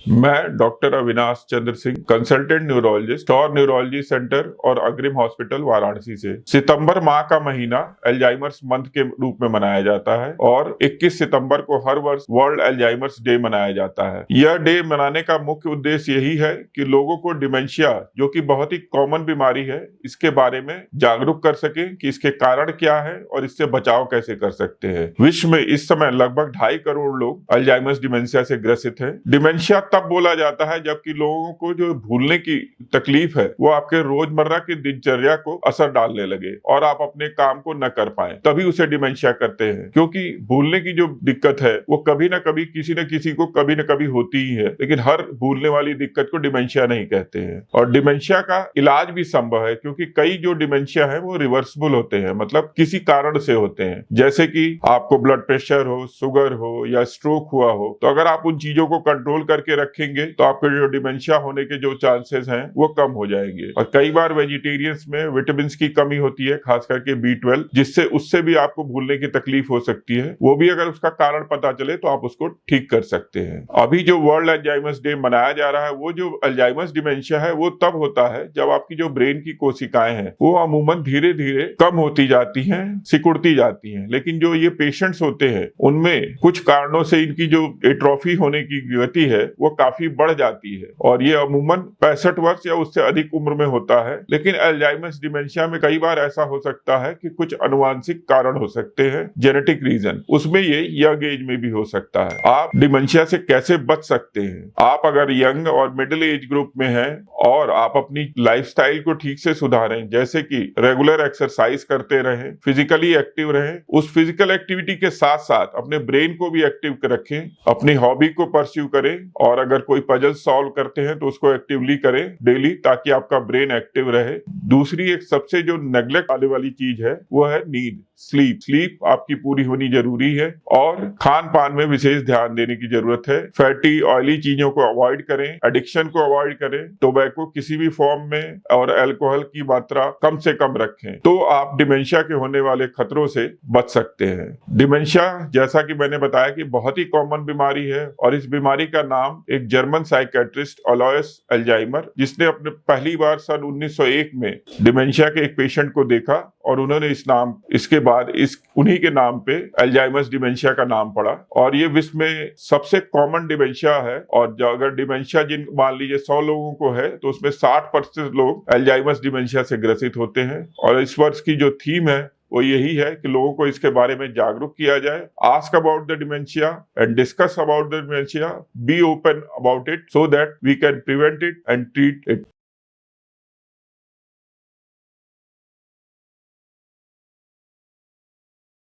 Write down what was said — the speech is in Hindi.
मैं doctor Avinash Chandra Singh, consultant neurologist और न्यूरोलॉजी सेंटर और अग्रिम हॉस्पिटल वाराणसी से। सितंबर माह का महीना अल्जाइमर्स मंथ के रूप में मनाया जाता है और 21 सितंबर को हर वर्ष वर्ल्ड अल्जाइमर्स डे मनाया जाता है। यह डे मनाने का मुख्य उद्देश्य यही है कि लोगों को डिमेंशिया, जो कि बहुत ही कॉमन बीमारी है, इसके बारे में जागरूक कर सके कि इसके कारण क्या है और इससे बचाव कैसे कर सकते हैं। विश्व में इस समय लगभग 2.5 करोड़ लोग अल्जाइमर्स डिमेंशिया से ग्रसित हैं। डिमेंशिया तब बोला जाता है जबकि लोगों को जो भूलने की तकलीफ है वो आपके रोजमर्रा की दिनचर्या को असर डालने लगे और आप अपने काम को न कर पाए, तभी उसे डिमेंशिया कहते हैं। क्योंकि भूलने की जो दिक्कत है वो कभी ना कभी किसी न किसी को कभी न कभी होती ही है, लेकिन हर भूलने वाली दिक्कत को डिमेंशिया नहीं कहते हैं। और डिमेंशिया का इलाज भी संभव है, क्योंकि कई जो डिमेंशिया है वो रिवर्सिबल होते हैं, मतलब किसी कारण से होते हैं। जैसे कि आपको ब्लड प्रेशर हो, शुगर हो या स्ट्रोक हुआ हो, तो अगर आप उन चीजों को कंट्रोल करके रखेंगे तो आपके जो डिमेंशिया होने के जो चांसेस हैं वो कम हो जाएंगे। और कई बार वेजिटेरियंस में विटामिन की कमी होती है, खास करके B12, जिससे उससे भी आपको भूलने की तकलीफ हो सकती है। वो भी अगर उसका कारण पता चले तो आप उसको ठीक कर सकते हैं। अभी जो वर्ल्ड अल्जाइमर्स डे मनाया जा रहा है, वो जो अल्जाइमर्स डिमेंशिया है वो तब होता है जब आपकी जो ब्रेन की कोशिकाएं हैं वो अमूमन धीरे धीरे कम होती जाती हैं, सिकुड़ती जाती हैं। लेकिन जो ये पेशेंट्स होते हैं उनमें कुछ कारणों से इनकी जो एट्रोफी होने की गति है वो काफी बढ़ जाती है और ये अमूमन 65 वर्ष या उससे अधिक उम्र में होता है। लेकिन अल्जाइमर्स डिमेंशिया में कई बार ऐसा हो सकता है कि कुछ अनुवांशिक कारण हो सकते हैं, जेनेटिक रीजन, उसमें ये यंग एज में भी हो सकता है। आप डिमेंशिया से कैसे बच सकते हैं? आप अगर यंग और मिडिल एज ग्रुप में हैं और आप अपनी लाइफस्टाइल को ठीक से सुधारें, जैसे कि रेगुलर एक्सरसाइज करते रहें, फिजिकली एक्टिव रहें, उस फिजिकल एक्टिविटी के साथ साथ अपने ब्रेन को भी एक्टिव रखें, अपनी हॉबी को परस्यू करें और अगर कोई पजल सॉल्व करते हैं तो उसको एक्टिवली करें डेली, ताकि आपका ब्रेन एक्टिव रहे। दूसरी एक सबसे जो नेग्लेक्ट आने वाली चीज है वो है नींद, स्लीप आपकी पूरी होनी जरूरी है और खान पान में विशेष ध्यान देने की जरूरत है। फैटी ऑयली चीजों को अवॉइड करें, एडिक्शन को अवॉइड करें, टोबैको किसी भी फॉर्म में और अल्कोहल की मात्रा कम से कम रखें, तो आप डिमेंशिया के होने वाले खतरों से बच सकते हैं। डिमेंशिया, जैसा कि मैंने बताया, कि बहुत ही कॉमन बीमारी है और इस बीमारी का नाम एक जर्मन साइकेट्रिस्ट अलोयस अल्जाइमर, जिसने अपने पहली बार सन 1901 में डिमेंशिया के एक पेशेंट को देखा और उन्होंने इसके बाद उन्हीं के नाम पे अल्जाइमर्स डिमेंशिया का नाम पड़ा। और ये विश्व में सबसे कॉमन डिमेंशिया है और अगर डिमेंशिया मान लीजिए 100 लोगों को है तो उसमें 60% लोग अल्जाइमर्स डिमेंशिया से ग्रसित होते हैं। और इस वर्ष की जो थीम है वो यही है कि लोगों को इसके बारे में जागरूक किया जाए। Ask about the dementia and discuss about the dementia, be open about it, so that we can prevent it and treat it.